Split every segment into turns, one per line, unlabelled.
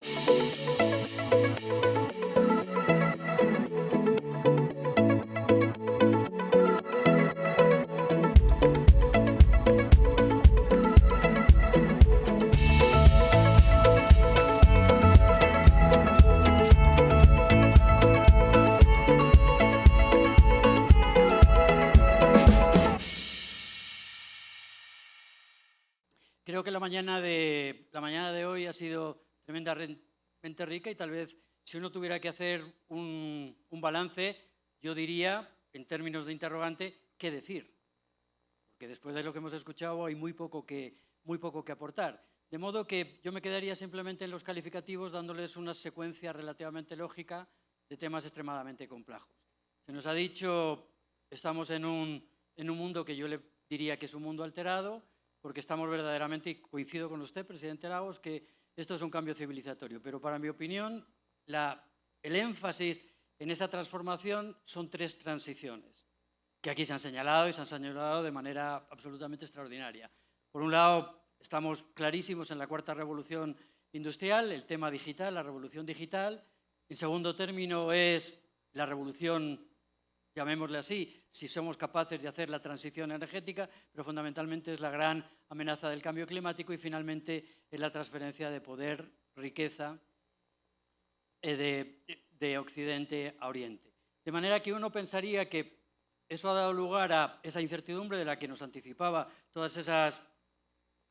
Creo que la mañana de hoy ha sido tremendamente rica y tal vez si uno tuviera que hacer un balance, yo diría, en términos de interrogante, ¿qué decir? Porque después de lo que hemos escuchado hay muy poco que aportar. De modo que yo me quedaría simplemente en los calificativos dándoles una secuencia relativamente lógica de temas extremadamente complejos. Se nos ha dicho, estamos en un mundo que yo le diría que es un mundo alterado, porque estamos verdaderamente, y coincido con usted, presidente Lagos, que esto es un cambio civilizatorio. Pero para mi opinión, el énfasis en esa transformación son tres transiciones, que aquí se han señalado y se han señalado de manera absolutamente extraordinaria. Por un lado, estamos clarísimos en la cuarta revolución industrial, el tema digital, la revolución digital. En segundo término es la revolución, llamémosle así, si somos capaces de hacer la transición energética, pero fundamentalmente es la gran amenaza del cambio climático y finalmente es la transferencia de poder, riqueza de Occidente a Oriente. De manera que uno pensaría que eso ha dado lugar a esa incertidumbre de la que nos anticipaba, todas esas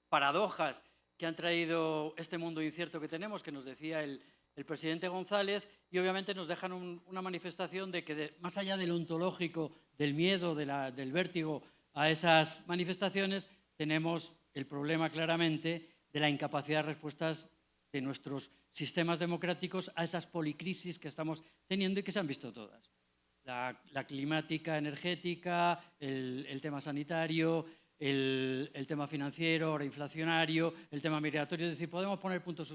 paradojas que han traído este mundo incierto que tenemos, que nos decía el presidente González, y obviamente nos dejan una manifestación de que más allá del ontológico, del miedo, del vértigo a esas manifestaciones, tenemos el problema claramente de la incapacidad de respuestas de nuestros sistemas democráticos a esas policrisis que estamos teniendo y que se han visto todas. La climática, energética, el tema sanitario, el tema financiero, ahora inflacionario, el tema migratorio, es decir, podemos poner puntos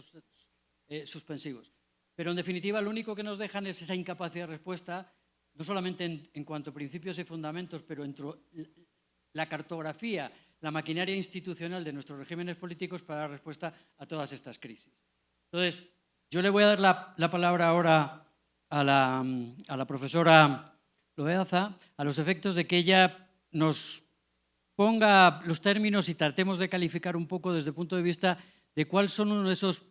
suspensivos. Pero en definitiva lo único que nos dejan es esa incapacidad de respuesta, no solamente en cuanto a principios y fundamentos, pero entre la cartografía, la maquinaria institucional de nuestros regímenes políticos para dar respuesta a todas estas crisis. Entonces, yo le voy a dar la palabra ahora a la profesora Loaiza, a los efectos de que ella nos ponga los términos y tratemos de calificar un poco desde el punto de vista de cuáles son uno de esos,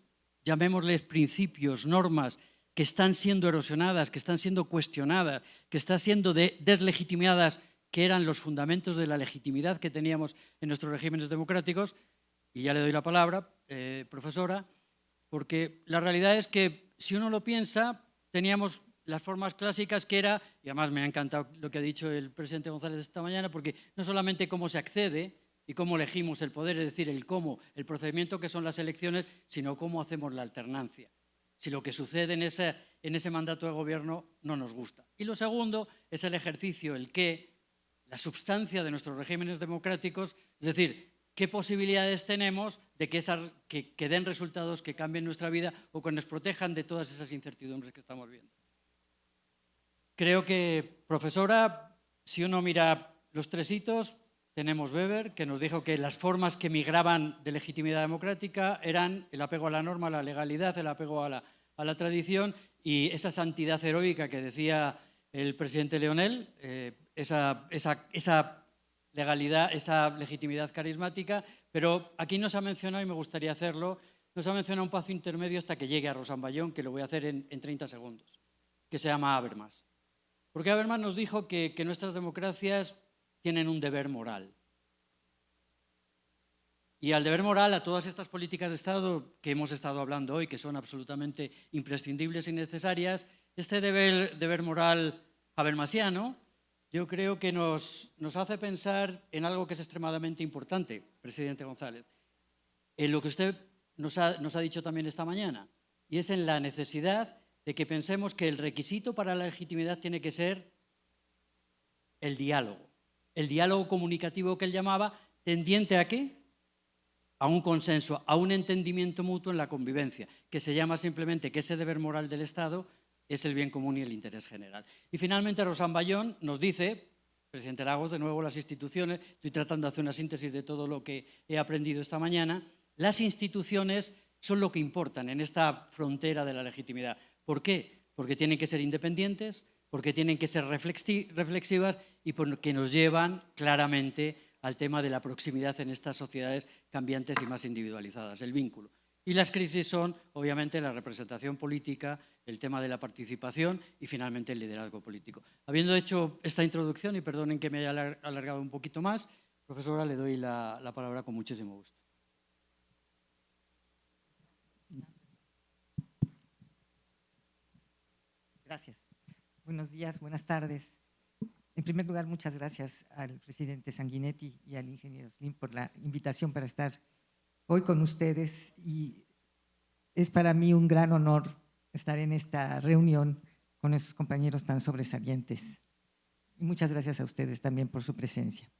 llamémosles, principios, normas que están siendo erosionadas, que están siendo cuestionadas, que están siendo deslegitimadas, que eran los fundamentos de la legitimidad que teníamos en nuestros regímenes democráticos. Y ya le doy la palabra, profesora, porque la realidad es que si uno lo piensa, teníamos las formas clásicas que era, y además me ha encantado lo que ha dicho el presidente González esta mañana, porque no solamente cómo se accede y cómo elegimos el poder, es decir, el cómo, el procedimiento que son las elecciones, sino cómo hacemos la alternancia. Si lo que sucede en ese mandato de gobierno no nos gusta. Y lo segundo es el ejercicio, el qué, la substancia de nuestros regímenes democráticos, es decir, qué posibilidades tenemos de que den resultados que cambien nuestra vida o que nos protejan de todas esas incertidumbres que estamos viendo. Creo que, profesora, si uno mira los tres hitos, tenemos Weber, que nos dijo que las formas que migraban de legitimidad democrática eran el apego a la norma, a la legalidad, el apego a la tradición y esa santidad heroica que decía el presidente Leonel, esa legalidad, esa legitimidad carismática, pero aquí nos ha mencionado, y me gustaría hacerlo, nos ha mencionado un paso intermedio hasta que llegue a Rosamballón, que lo voy a hacer en 30 segundos, que se llama Habermas. Porque Habermas nos dijo que nuestras democracias tienen un deber moral. Y al deber moral, a todas estas políticas de Estado que hemos estado hablando hoy, que son absolutamente imprescindibles y necesarias, este deber moral habermasiano, yo creo que nos hace pensar en algo que es extremadamente importante, presidente González, en lo que usted nos ha dicho también esta mañana, y es en la necesidad de que pensemos que el requisito para la legitimidad tiene que ser el diálogo comunicativo que él llamaba, tendiente ¿a qué? A un consenso, a un entendimiento mutuo en la convivencia, que se llama simplemente que ese deber moral del Estado es el bien común y el interés general. Y finalmente Rosamballón nos dice, presidente Lagos, de nuevo las instituciones, estoy tratando de hacer una síntesis de todo lo que he aprendido esta mañana, las instituciones son lo que importan en esta frontera de la legitimidad. ¿Por qué? Porque tienen que ser independientes, porque tienen que ser reflexivas y porque nos llevan claramente al tema de la proximidad en estas sociedades cambiantes y más individualizadas, el vínculo. Y las crisis son, obviamente, la representación política, el tema de la participación y, finalmente, el liderazgo político. Habiendo hecho esta introducción, y perdonen que me haya alargado un poquito más, profesora, le doy la palabra con muchísimo gusto.
Gracias. Buenos días, buenas tardes. En primer lugar, muchas gracias al presidente Sanguinetti y al ingeniero Slim por la invitación para estar hoy con ustedes, y es para mí un gran honor estar en esta reunión con esos compañeros tan sobresalientes. Y muchas gracias a ustedes también por su presencia.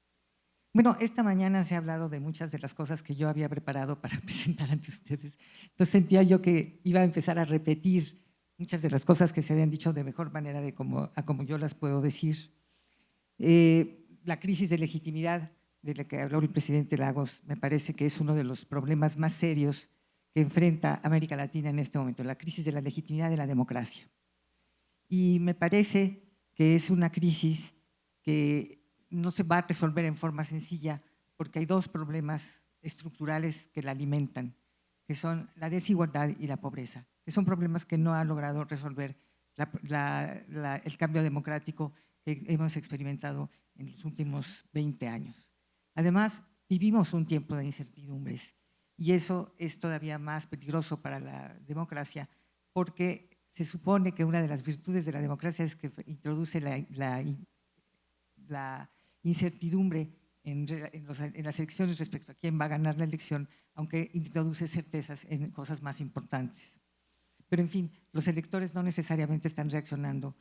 Bueno, esta mañana se ha hablado de muchas de las cosas que yo había preparado para presentar ante ustedes. Entonces sentía yo que iba a empezar a repetir muchas de las cosas que se habían dicho de mejor manera de como yo las puedo decir. La crisis de legitimidad de la que habló el presidente Lagos me parece que es uno de los problemas más serios que enfrenta América Latina en este momento, la crisis de la legitimidad de la democracia. Y me parece que es una crisis que no se va a resolver en forma sencilla, porque hay dos problemas estructurales que la alimentan, que son la desigualdad y la pobreza, que son problemas que no ha logrado resolver el cambio democrático que hemos experimentado en los últimos 20 años. Además, vivimos un tiempo de incertidumbres, y eso es todavía más peligroso para la democracia, porque se supone que una de las virtudes de la democracia es que introduce la incertidumbre en las elecciones respecto a quién va a ganar la elección, aunque introduce certezas en cosas más importantes. Pero, en fin, los electores no necesariamente están reaccionando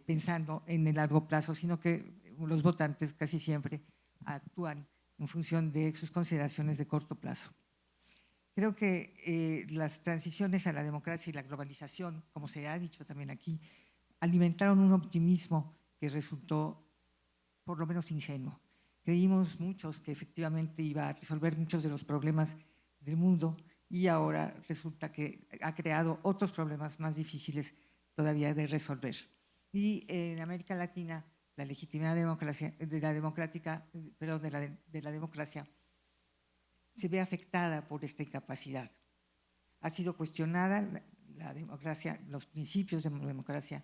pensando en el largo plazo, sino que los votantes casi siempre actúan en función de sus consideraciones de corto plazo. Creo que las transiciones a la democracia y la globalización, como se ha dicho también aquí, alimentaron un optimismo que resultó por lo menos ingenuo. Creímos muchos que efectivamente iba a resolver muchos de los problemas del mundo, y ahora resulta que ha creado otros problemas más difíciles todavía de resolver. Y en América Latina, la legitimidad de la democracia se ve afectada por esta incapacidad. Ha sido cuestionada la democracia, los principios de la democracia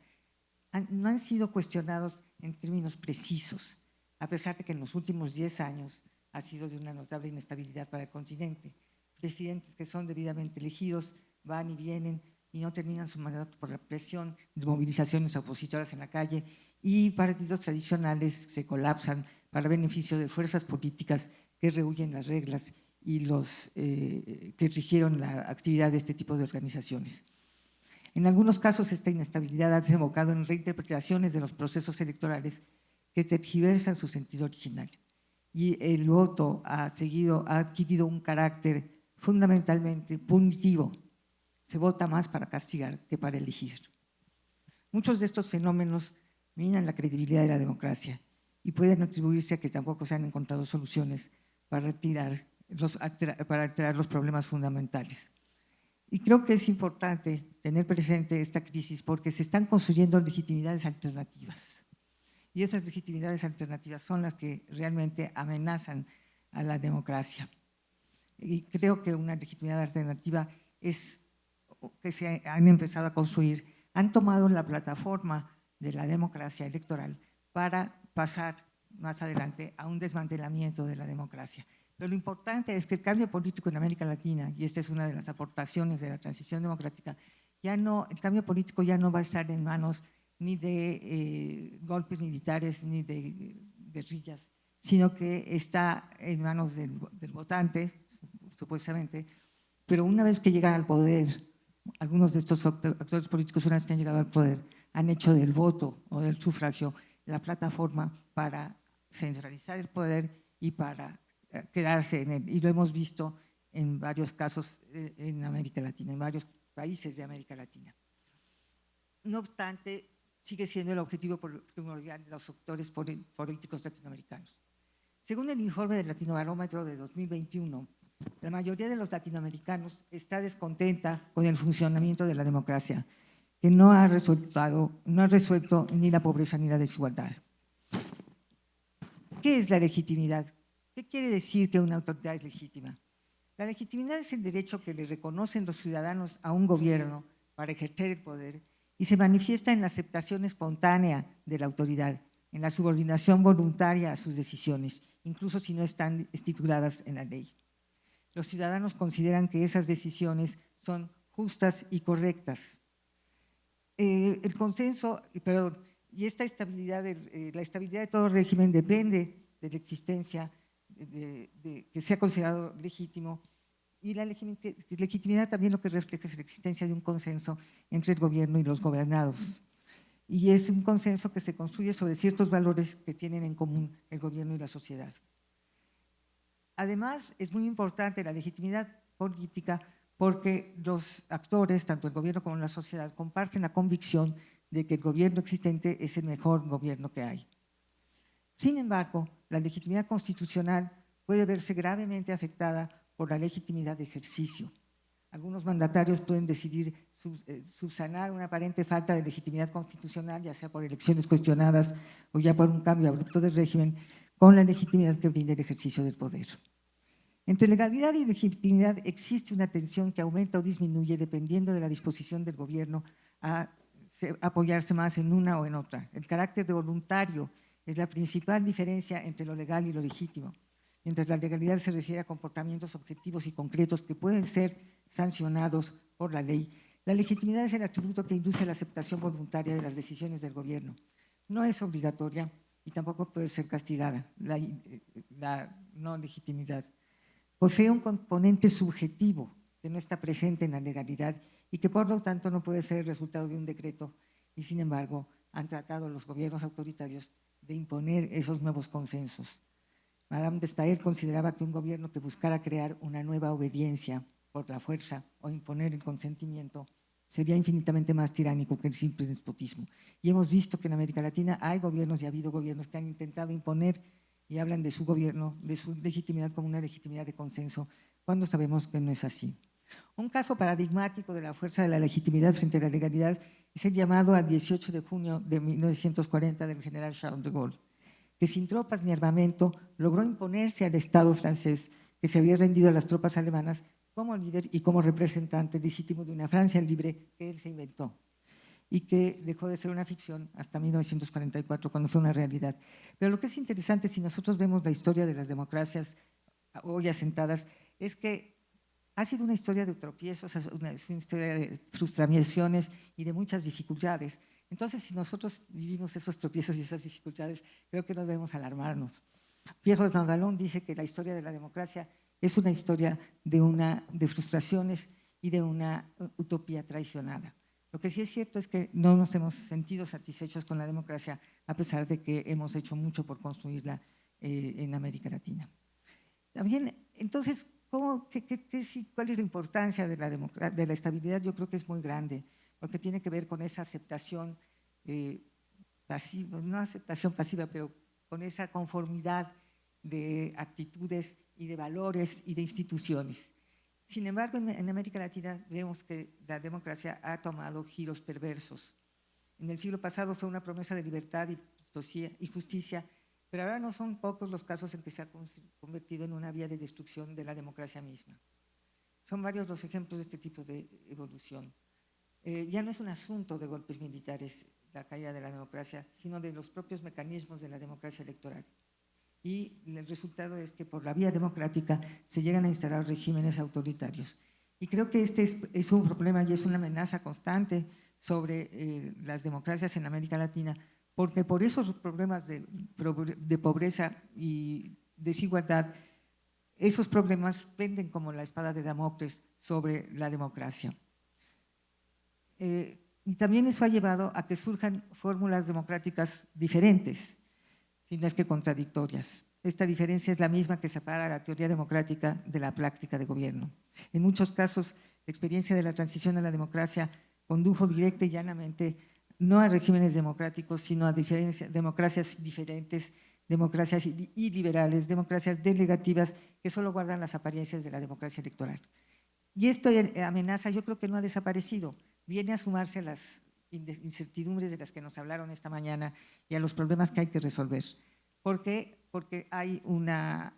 no han sido cuestionados en términos precisos, a pesar de que en los últimos 10 años ha sido de una notable inestabilidad para el continente. Presidentes que son debidamente elegidos van y vienen y no terminan su mandato por la presión de movilizaciones opositoras en la calle, y partidos tradicionales se colapsan para beneficio de fuerzas políticas que rehúyen las reglas y que rigieron la actividad de este tipo de organizaciones. En algunos casos, esta inestabilidad ha desembocado en reinterpretaciones de los procesos electorales que tergiversan su sentido original, y el voto ha adquirido un carácter fundamentalmente punitivo. Se vota más para castigar que para elegir. Muchos de estos fenómenos minan la credibilidad de la democracia y pueden atribuirse a que tampoco se han encontrado soluciones para alterar los problemas fundamentales. Y creo que es importante tener presente esta crisis porque se están construyendo legitimidades alternativas. Y esas legitimidades alternativas son las que realmente amenazan a la democracia. Y creo que una legitimidad alternativa es que se han empezado a construir, han tomado la plataforma de la democracia electoral para pasar más adelante a un desmantelamiento de la democracia. Pero lo importante es que el cambio político en América Latina, y esta es una de las aportaciones de la transición democrática, el cambio político ya no va a estar en manos ni de golpes militares ni de guerrillas, sino que está en manos del votante, supuestamente. Pero una vez que llegan al poder, algunos de estos actores políticos, una vez que han llegado al poder, han hecho del voto o del sufragio la plataforma para centralizar el poder y para quedarse en él. Y lo hemos visto en varios casos en América Latina, en varios países de América Latina. No obstante, sigue siendo el objetivo primordial de los actores políticos latinoamericanos. Según el informe del Latinobarómetro de 2021, La mayoría de los latinoamericanos está descontenta con el funcionamiento de la democracia, que no ha resuelto ni la pobreza ni la desigualdad. ¿Qué es la legitimidad? ¿Qué quiere decir que una autoridad es legítima? La legitimidad es el derecho que le reconocen los ciudadanos a un gobierno para ejercer el poder y se manifiesta en la aceptación espontánea de la autoridad, en la subordinación voluntaria a sus decisiones, incluso si no están estipuladas en la ley. Los ciudadanos consideran que esas decisiones son justas y correctas. El consenso, perdón, y esta estabilidad, la estabilidad de todo régimen depende de la existencia que sea considerado legítimo, y la legitimidad también lo que refleja es la existencia de un consenso entre el gobierno y los gobernados. Y es un consenso que se construye sobre ciertos valores que tienen en común el gobierno y la sociedad. Además, es muy importante la legitimidad política porque los actores, tanto el gobierno como la sociedad, comparten la convicción de que el gobierno existente es el mejor gobierno que hay. Sin embargo, la legitimidad constitucional puede verse gravemente afectada por la legitimidad de ejercicio. Algunos mandatarios pueden decidir subsanar una aparente falta de legitimidad constitucional, ya sea por elecciones cuestionadas o ya por un cambio abrupto del régimen, con la legitimidad que brinda el ejercicio del poder. Entre legalidad y legitimidad existe una tensión que aumenta o disminuye dependiendo de la disposición del gobierno a apoyarse más en una o en otra. El carácter de voluntario es la principal diferencia entre lo legal y lo legítimo, mientras la legalidad se refiere a comportamientos objetivos y concretos que pueden ser sancionados por la ley. La legitimidad es el atributo que induce a la aceptación voluntaria de las decisiones del gobierno. No es obligatoria y tampoco puede ser castigada, la no legitimidad. Posee un componente subjetivo que no está presente en la legalidad y que por lo tanto no puede ser el resultado de un decreto, y sin embargo han tratado los gobiernos autoritarios de imponer esos nuevos consensos. Madame de Staël consideraba que un gobierno que buscara crear una nueva obediencia por la fuerza o imponer el consentimiento sería infinitamente más tiránico que el simple despotismo. Y hemos visto que en América Latina hay gobiernos y ha habido gobiernos que han intentado imponer y hablan de su gobierno, de su legitimidad como una legitimidad de consenso, cuando sabemos que no es así. Un caso paradigmático de la fuerza de la legitimidad frente a la legalidad es el llamado al 18 de junio de 1940 del general Charles de Gaulle, que sin tropas ni armamento logró imponerse al Estado francés, que se había rendido a las tropas alemanas, como líder y como representante legítimo de una Francia libre que él se inventó y que dejó de ser una ficción hasta 1944, cuando fue una realidad. Pero lo que es interesante, si nosotros vemos la historia de las democracias hoy asentadas, es que ha sido una historia de tropiezos, es una historia de frustraciones y de muchas dificultades. Entonces, si nosotros vivimos esos tropiezos y esas dificultades, creo que no debemos alarmarnos. Pierre Dandalón dice que la historia de la democracia es una historia de frustraciones y de una utopía traicionada. Lo que sí es cierto es que no nos hemos sentido satisfechos con la democracia, a pesar de que hemos hecho mucho por construirla en América Latina. También, entonces, ¿cuál es la importancia de la estabilidad? Yo creo que es muy grande, porque tiene que ver con esa aceptación pasiva, no aceptación pasiva, pero con esa conformidad de actitudes y de valores y de instituciones. Sin embargo, en América Latina vemos que la democracia ha tomado giros perversos. En el siglo pasado fue una promesa de libertad y justicia, pero ahora no son pocos los casos en que se ha convertido en una vía de destrucción de la democracia misma. Son varios los ejemplos de este tipo de evolución. Ya no es un asunto de golpes militares la caída de la democracia, sino de los propios mecanismos de la democracia electoral. Y el resultado es que por la vía democrática se llegan a instalar regímenes autoritarios. Y creo que este es un problema y es una amenaza constante sobre las democracias en América Latina, porque por esos problemas de pobreza y desigualdad, esos problemas penden como la espada de Damocles sobre la democracia. Y también eso ha llevado a que surjan fórmulas democráticas diferentes, si no es que contradictorias. Esta diferencia es la misma que separa la teoría democrática de la práctica de gobierno. En muchos casos, la experiencia de la transición a la democracia condujo directa y llanamente no a regímenes democráticos, sino a democracias diferentes democracias iliberales, democracias delegativas que solo guardan las apariencias de la democracia electoral. Y esta amenaza yo creo que no ha desaparecido, viene a sumarse a las incertidumbres de las que nos hablaron esta mañana y a los problemas que hay que resolver. ¿Por qué? Porque hay una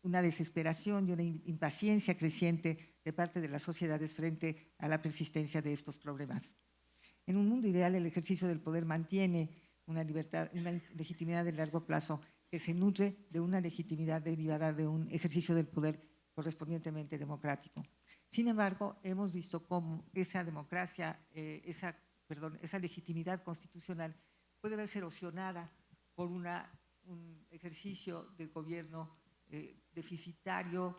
desesperación y una impaciencia creciente de parte de las sociedades frente a la persistencia de estos problemas. En un mundo ideal, el ejercicio del poder mantiene una legitimidad de largo plazo que se nutre de una legitimidad derivada de un ejercicio del poder correspondientemente democrático. Sin embargo, hemos visto cómo esa democracia, esa legitimidad constitucional puede verse erosionada por un ejercicio del gobierno deficitario,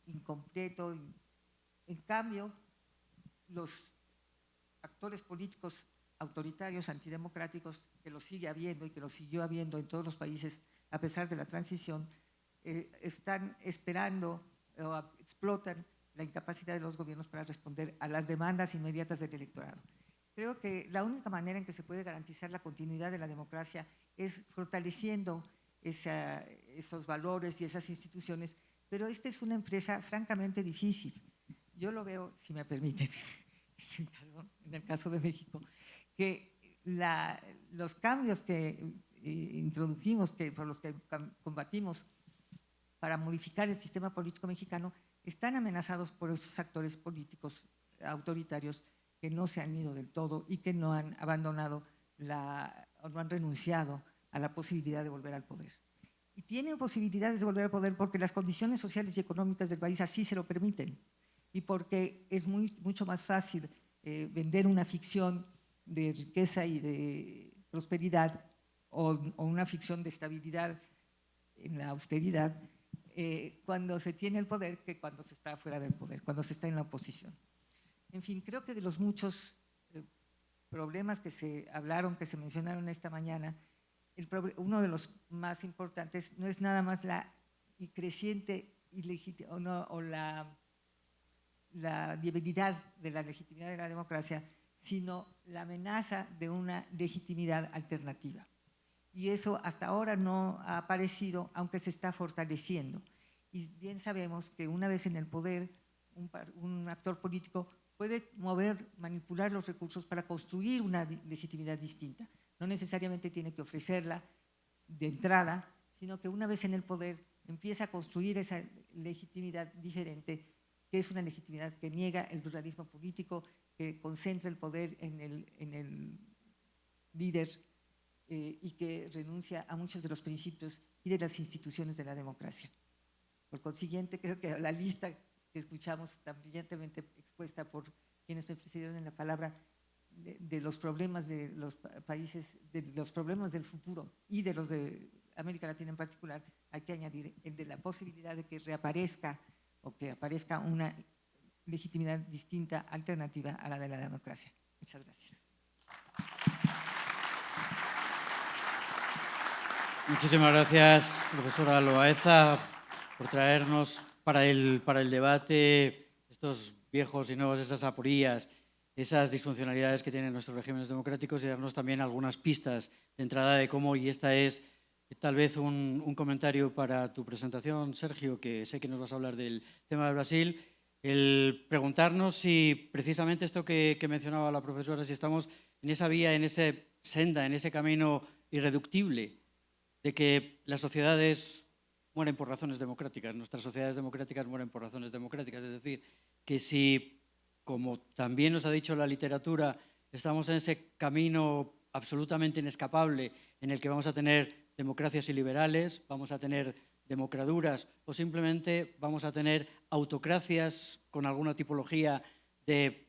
incompleto. En cambio, los actores políticos autoritarios, antidemocráticos, que lo sigue habiendo y que lo siguió habiendo en todos los países a pesar de la transición, están esperando o explotan la incapacidad de los gobiernos para responder a las demandas inmediatas del electorado. Creo que la única manera en que se puede garantizar la continuidad de la democracia es fortaleciendo esos valores y esas instituciones, pero esta es una empresa francamente difícil. Yo lo veo, si me permiten, en el caso de México, que los cambios que introdujimos, por los que combatimos para modificar el sistema político mexicano, están amenazados por esos actores políticos autoritarios que no se han ido del todo y que no han abandonado o no han renunciado a la posibilidad de volver al poder. Y tienen posibilidades de volver al poder porque las condiciones sociales y económicas del país así se lo permiten y porque es mucho más fácil vender una ficción de riqueza y de prosperidad o una ficción de estabilidad en la austeridad cuando se tiene el poder que cuando se está fuera del poder, cuando se está en la oposición. En fin, creo que de los muchos problemas que se hablaron, que se mencionaron esta mañana, uno de los más importantes no es nada más la creciente la debilidad de la legitimidad de la democracia, sino la amenaza de una legitimidad alternativa. Y eso hasta ahora no ha aparecido, aunque se está fortaleciendo. Y bien sabemos que una vez en el poder, un actor político puede manipular los recursos para construir una legitimidad distinta. No necesariamente tiene que ofrecerla de entrada, sino que una vez en el poder empieza a construir esa legitimidad diferente, que es una legitimidad que niega el pluralismo político, que concentra el poder en el líder y que renuncia a muchos de los principios y de las instituciones de la democracia. Por consiguiente, creo que la lista que escuchamos tan brillantemente expuesta por quienes me precedieron en la palabra de los problemas de los países, de los problemas del futuro y de los de América Latina en particular, hay que añadir el de la posibilidad de que reaparezca o que aparezca una legitimidad distinta, alternativa a la de la democracia. Muchas gracias.
Muchísimas gracias, profesora Loaeza, por traernos para el debate estos viejos y nuevos, estas aporías, esas disfuncionalidades que tienen nuestros regímenes democráticos y darnos también algunas pistas de entrada de cómo, y esta es tal vez un comentario para tu presentación, Sergio, que sé que nos vas a hablar del tema de Brasil, el preguntarnos si precisamente esto que mencionaba la profesora, si estamos en esa vía, en esa senda, en ese camino irreductible de que las sociedades mueren por razones democráticas, nuestras sociedades democráticas mueren por razones democráticas, es decir, que si, como también nos ha dicho la literatura, estamos en ese camino absolutamente inescapable en el que vamos a tener democracias iliberales, vamos a tener democraduras o simplemente vamos a tener autocracias con alguna tipología de,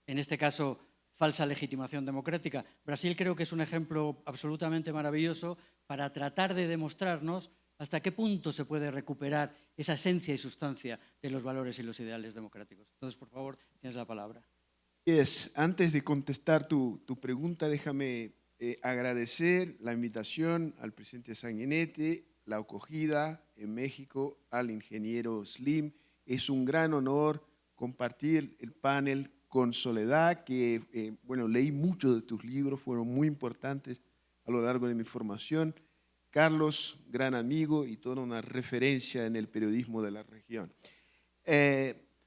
en este caso, falsa legitimación democrática. Brasil creo que es un ejemplo absolutamente maravilloso para tratar de demostrarnos hasta qué punto se puede recuperar esa esencia y sustancia de los valores y los ideales democráticos. Entonces, por favor, tienes la palabra.
Antes de contestar tu pregunta, déjame agradecer la invitación al presidente Sanguinetti, la acogida en México al ingeniero Slim. Es un gran honor compartir el panel con Soledad, que bueno, leí muchos de tus libros, fueron muy importantes a lo largo de mi formación. Carlos, gran amigo y toda una referencia en el periodismo de la región.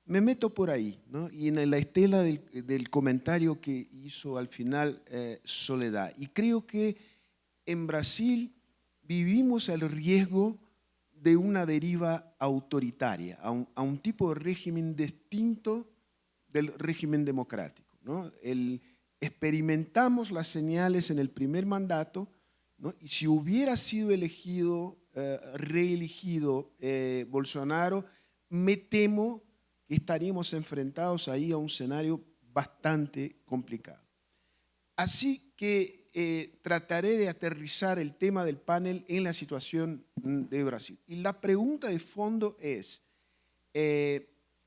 Me meto por ahí, ¿no? Y en la estela del comentario que hizo al final Soledad. Y creo que en Brasil vivimos el riesgo de una deriva autoritaria, a un tipo de régimen distinto del régimen democrático, ¿no? Experimentamos las señales en el primer mandato, ¿no? Y si hubiera sido elegido, reelegido Bolsonaro, me temo que estaríamos enfrentados ahí a un escenario bastante complicado. Así que trataré de aterrizar el tema del panel en la situación de Brasil. Y la pregunta de fondo es,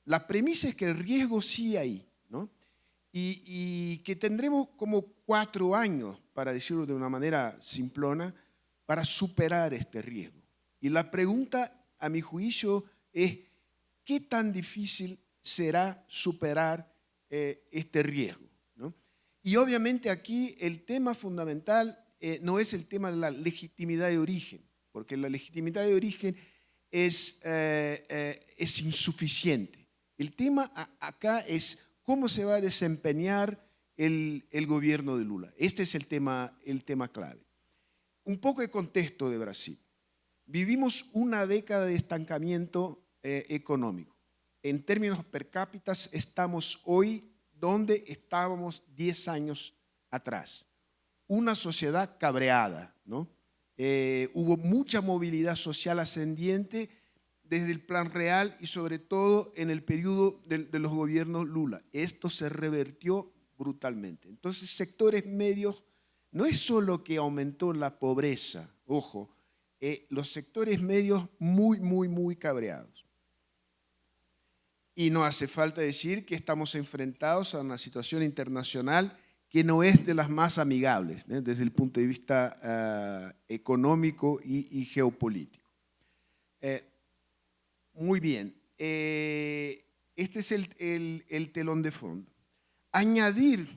la premisa es que el riesgo sí hay, ¿no? Y que tendremos como 4 años, para decirlo de una manera simplona, para superar este riesgo. Y la pregunta, a mi juicio, es ¿qué tan difícil será superar este riesgo, ¿no? Y obviamente aquí el tema fundamental no es el tema de la legitimidad de origen, porque la legitimidad de origen es insuficiente. El tema acá es cómo se va a desempeñar el gobierno de Lula. Este es el tema clave. Un poco de contexto de Brasil. Vivimos una década de estancamiento económico. En términos per cápita estamos hoy donde estábamos 10 años atrás. Una sociedad cabreada, ¿no? Hubo mucha movilidad social ascendiente desde el Plan Real y sobre todo en el periodo de los gobiernos Lula. Esto se revertió brutalmente. Entonces, sectores medios, no es solo que aumentó la pobreza, ojo, los sectores medios muy cabreados. Y no hace falta decir que estamos enfrentados a una situación internacional que no es de las más amigables, ¿eh? Desde el punto de vista económico y geopolítico. Muy bien, este es el telón de fondo. Añadir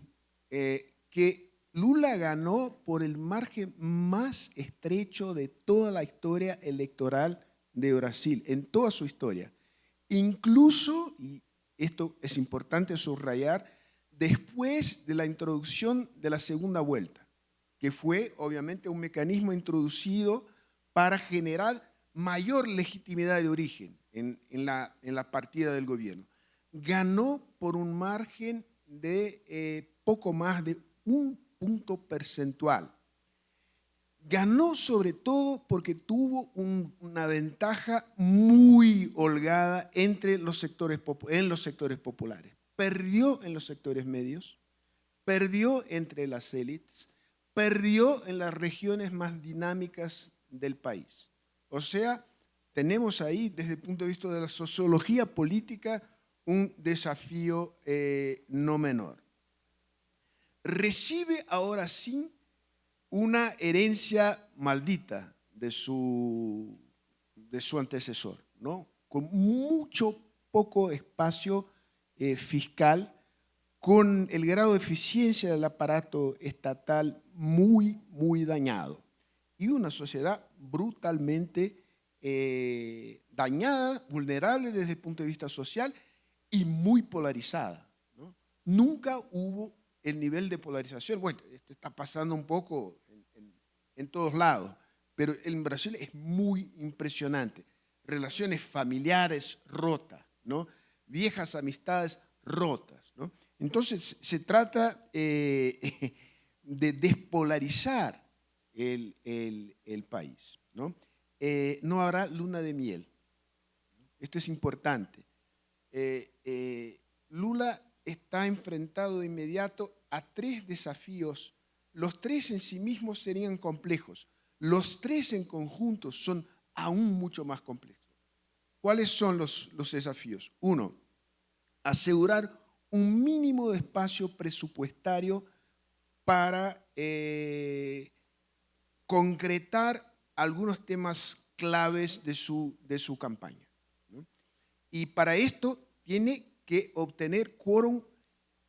que Lula ganó por el margen más estrecho de toda la historia electoral de Brasil, en toda su historia. Incluso, y esto es importante subrayar, después de la introducción de la segunda vuelta, que fue obviamente un mecanismo introducido para generar mayor legitimidad de origen en la partida del gobierno. Ganó por un margen de poco más de 1 punto porcentual. Ganó sobre todo porque tuvo una ventaja muy holgada en los sectores populares. Perdió en los sectores medios, perdió entre las élites, perdió en las regiones más dinámicas del país. O sea, tenemos ahí, desde el punto de vista de la sociología política, un desafío no menor. Recibe ahora sí una herencia maldita de su antecesor, ¿no? Con mucho poco espacio fiscal, con el grado de eficiencia del aparato estatal muy dañado y una sociedad brutalmente dañada, vulnerable desde el punto de vista social y muy polarizada, ¿no? Nunca hubo el nivel de polarización. Bueno, esto está pasando un poco en todos lados, pero en Brasil es muy impresionante. Relaciones familiares rotas, ¿no? Viejas amistades rotas, ¿no? Entonces, se trata de despolarizar el país, ¿no? No habrá luna de miel. Esto es importante. Lula está enfrentado de inmediato a 3 desafíos. Los 3 en sí mismos serían complejos. Los 3 en conjunto son aún mucho más complejos. ¿Cuáles son los desafíos? 1, asegurar un mínimo de espacio presupuestario para concretar algunos temas claves de su campaña, ¿no? Y para esto tiene que obtener quórum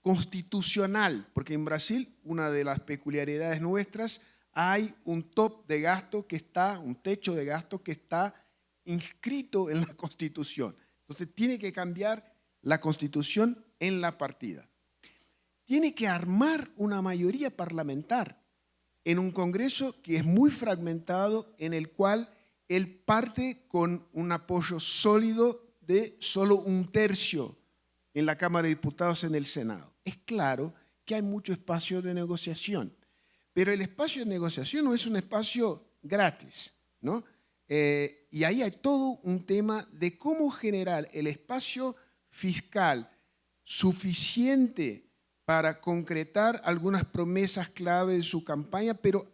constitucional, porque en Brasil, una de las peculiaridades nuestras, hay un top de gasto que está, un techo de gasto que está inscrito en la Constitución. Entonces tiene que cambiar la Constitución en la partida. Tiene que armar una mayoría parlamentaria en un Congreso que es muy fragmentado, en el cual él parte con un apoyo sólido de solo un tercio en la Cámara de Diputados, en el Senado. Es claro que hay mucho espacio de negociación, pero el espacio de negociación no es un espacio gratis, ¿no? Y ahí hay todo un tema de cómo generar el espacio fiscal suficiente para concretar algunas promesas clave de su campaña, pero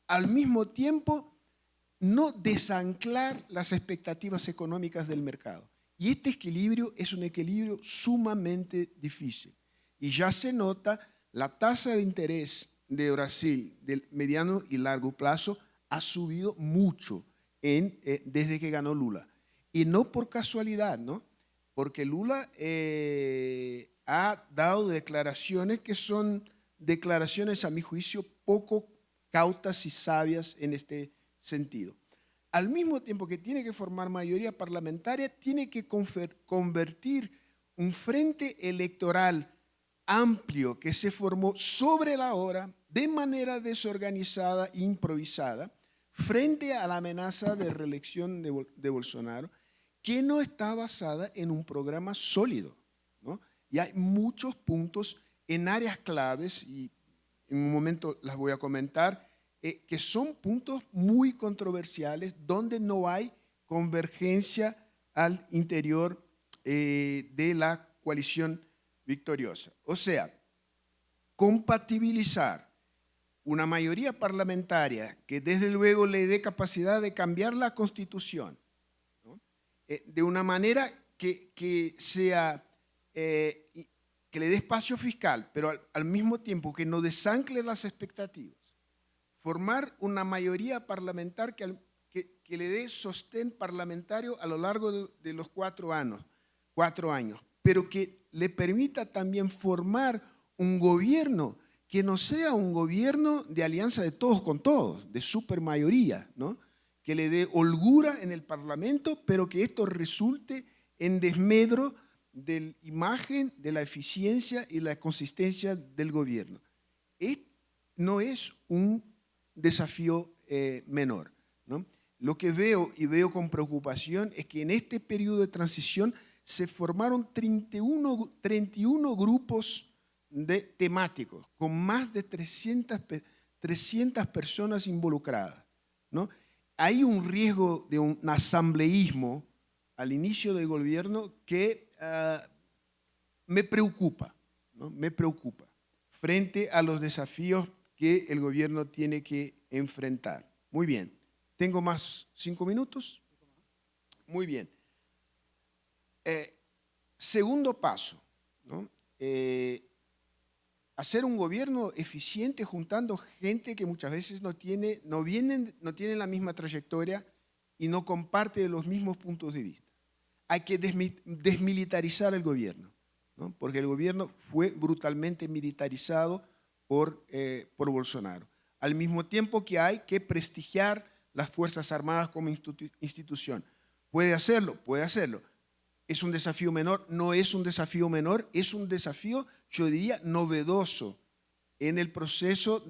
al mismo tiempo no desanclar las expectativas económicas del mercado. Y este equilibrio es un equilibrio sumamente difícil. Y ya se nota la tasa de interés de Brasil del mediano y largo plazo ha subido mucho desde que ganó Lula. Y no por casualidad, ¿no? Porque Lula ha dado declaraciones que son declaraciones, a mi juicio, poco cautas y sabias en este sentido. Al mismo tiempo que tiene que formar mayoría parlamentaria, tiene que convertir un frente electoral amplio que se formó sobre la hora, de manera desorganizada e improvisada, frente a la amenaza de reelección de Bolsonaro, que no está basada en un programa sólido, ¿no? Y hay muchos puntos en áreas claves, y en un momento las voy a comentar, que son puntos muy controversiales, donde no hay convergencia al interior de la coalición victoriosa. O sea, compatibilizar una mayoría parlamentaria que desde luego le dé capacidad de cambiar la Constitución, ¿no? De una manera que sea, que le dé espacio fiscal, pero al mismo tiempo que no desancle las expectativas. Formar una mayoría parlamentaria que le dé sostén parlamentario a lo largo de los 4 años, pero que le permita también formar un gobierno que no sea un gobierno de alianza de todos con todos, de supermayoría, ¿no? Que le dé holgura en el Parlamento, pero que esto resulte en desmedro de la imagen, de la eficiencia y la consistencia del gobierno. No es un desafío menor, ¿no? Lo que veo y veo con preocupación es que en este periodo de transición se formaron 31 grupos temáticos con más de 300 personas involucradas, ¿no? Hay un riesgo de un asambleísmo al inicio del gobierno que me preocupa, ¿no? Me preocupa frente a los desafíos que el gobierno tiene que enfrentar. Muy bien. ¿Tengo más 5 minutos? Muy bien. Segundo paso, ¿no? Hacer un gobierno eficiente juntando gente que muchas veces no tiene la misma trayectoria y no comparte los mismos puntos de vista. Hay que desmilitarizar el gobierno, ¿no? Porque el gobierno fue brutalmente militarizado por Bolsonaro. Al mismo tiempo que hay que prestigiar las Fuerzas Armadas como institución. ¿Puede hacerlo? Puede hacerlo. ¿Es un desafío menor? No es un desafío menor, es un desafío, yo diría, novedoso en el proceso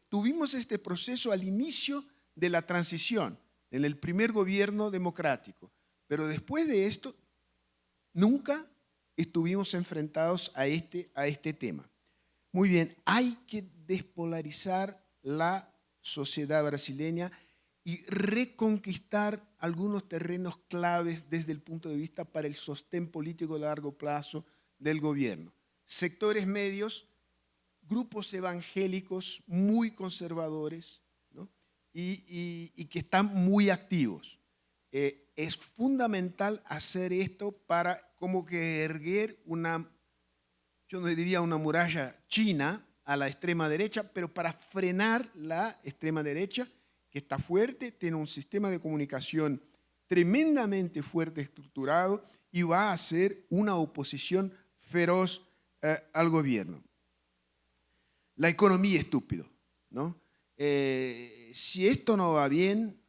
Tuvimos este proceso al inicio de la transición, en el primer gobierno democrático, pero después de esto nunca estuvimos enfrentados a este tema. Muy bien, hay que despolarizar la sociedad brasileña y reconquistar algunos terrenos claves desde el punto de vista para el sostén político de largo plazo del gobierno. Sectores medios, grupos evangélicos muy conservadores, ¿no? y que están muy activos. Es fundamental hacer esto para como que erguer yo no diría una muralla china a la extrema derecha, pero para frenar la extrema derecha, que está fuerte, tiene un sistema de comunicación tremendamente fuerte, estructurado, y va a hacer una oposición feroz al gobierno. La economía, estúpido, ¿no? si esto no va bien,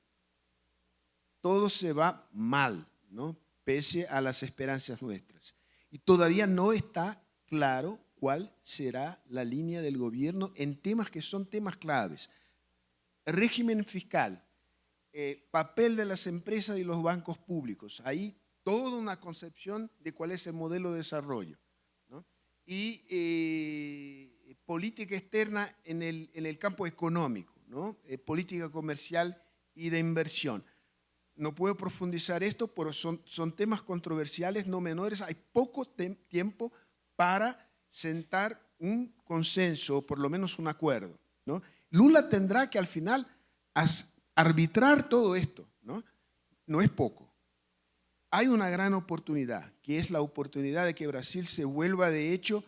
todo se va mal, ¿no? Pese a las esperanzas nuestras. Y todavía no está claro cuál será la línea del gobierno en temas que son temas claves. Régimen fiscal, papel de las empresas y los bancos públicos. Ahí toda una concepción de cuál es el modelo de desarrollo, ¿no? Y política externa en el campo económico, ¿no? Política comercial y de inversión. No puedo profundizar esto, pero son temas controversiales, no menores. Hay poco tiempo para sentar un consenso, o por lo menos un acuerdo, ¿no? Lula tendrá que al final arbitrar todo esto, ¿no? No es poco. Hay una gran oportunidad, que es la oportunidad de que Brasil se vuelva, de hecho,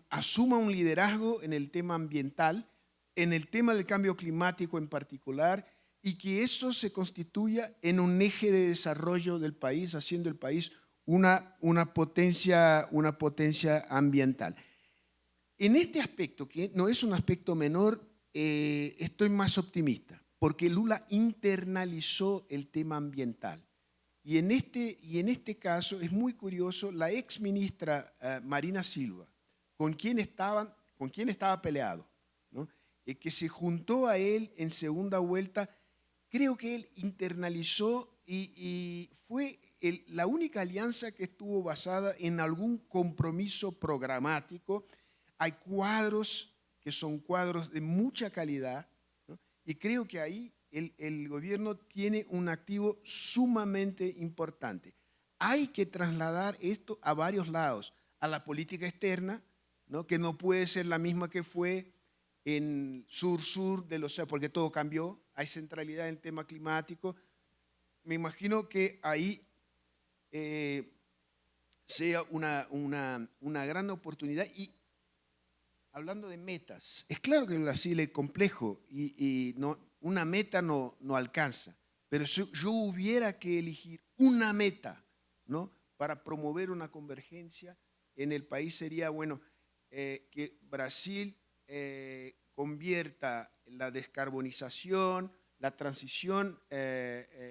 asuma un liderazgo en el tema ambiental, en el tema del cambio climático en particular, y que eso se constituya en un eje de desarrollo del país, haciendo el país una potencia ambiental. En este aspecto, que no es un aspecto menor, estoy más optimista, porque Lula internalizó el tema ambiental. Y en este caso es muy curioso, la ex ministra Marina Silva, con quien estaba peleado, ¿no? Que se juntó a él en segunda vuelta. Creo que él internalizó y fue la única alianza que estuvo basada en algún compromiso programático. Hay cuadros que son cuadros de mucha calidad, ¿no? Y creo que ahí el gobierno tiene un activo sumamente importante. Hay que trasladar esto a varios lados, a la política externa, ¿no? Que no puede ser la misma que fue en sur-sur del océano, porque todo cambió, hay centralidad en el tema climático. Me imagino que ahí sea una gran oportunidad. Y hablando de metas, es claro que Brasil es complejo y una meta no alcanza, pero si yo hubiera que elegir una meta, ¿no?, para promover una convergencia en el país, sería, bueno, que Brasil convierta la descarbonización, la transición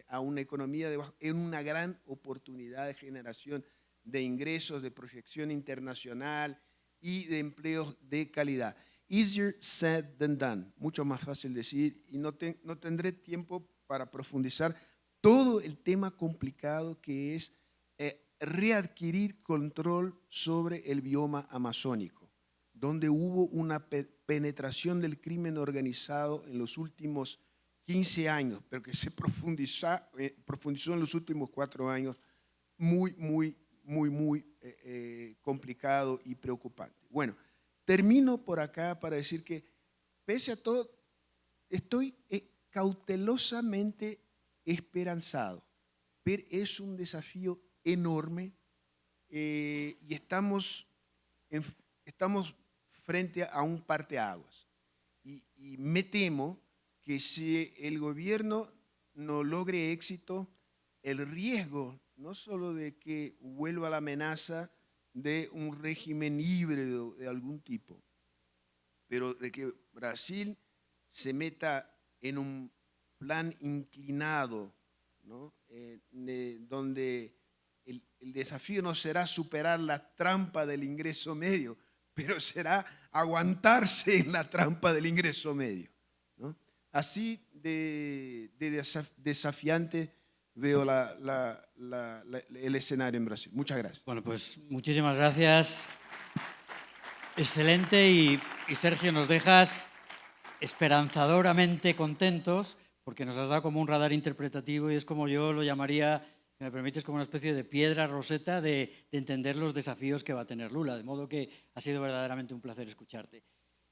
a una economía en una gran oportunidad de generación de ingresos, de proyección internacional y de empleos de calidad. Easier said than done, mucho más fácil decir, y no tendré tiempo para profundizar todo el tema complicado que es readquirir control sobre el bioma amazónico, donde hubo una penetración del crimen organizado en los últimos 15 años, pero que se profundizó en los últimos 4 años, muy complicado y preocupante. Bueno, termino por acá para decir que, pese a todo, estoy cautelosamente esperanzado, pero es un desafío enorme y estamos frente a un parteaguas. Y me temo que si el gobierno no logre éxito, el riesgo no solo de que vuelva la amenaza de un régimen híbrido de algún tipo, pero de que Brasil se meta en un plan inclinado, ¿no?, donde el desafío no será superar la trampa del ingreso medio, pero será aguantarse en la trampa del ingreso medio, ¿no? Así de desafiante veo el escenario en Brasil. Muchas gracias.
Bueno, pues muchísimas gracias. Excelente. Y Sergio, nos dejas esperanzadoramente contentos porque nos has dado como un radar interpretativo y es como yo lo llamaría, si me permites, como una especie de piedra roseta de entender los desafíos que va a tener Lula. De modo que ha sido verdaderamente un placer escucharte.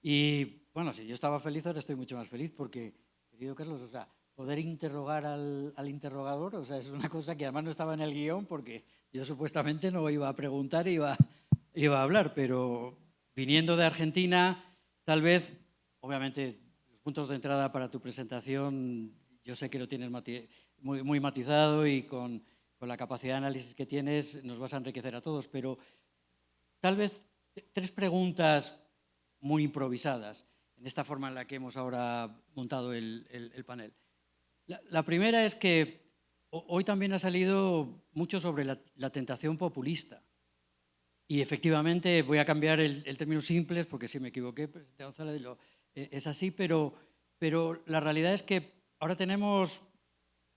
Y bueno, si yo estaba feliz, ahora estoy mucho más feliz porque, querido Carlos, o sea, poder interrogar al interrogador, o sea, es una cosa que además no estaba en el guión porque yo supuestamente no iba a preguntar, iba a hablar, pero viniendo de Argentina, tal vez, obviamente, los puntos de entrada para tu presentación, yo sé que lo tienes muy matizado y con la capacidad de análisis que tienes nos vas a enriquecer a todos, pero tal vez 3 preguntas muy improvisadas. en esta forma en la que hemos ahora montado el panel. La primera es que hoy también ha salido mucho sobre la tentación populista. Y efectivamente voy a cambiar el término simples, porque si me equivoqué, presidente González, es así, pero la realidad es que ahora tenemos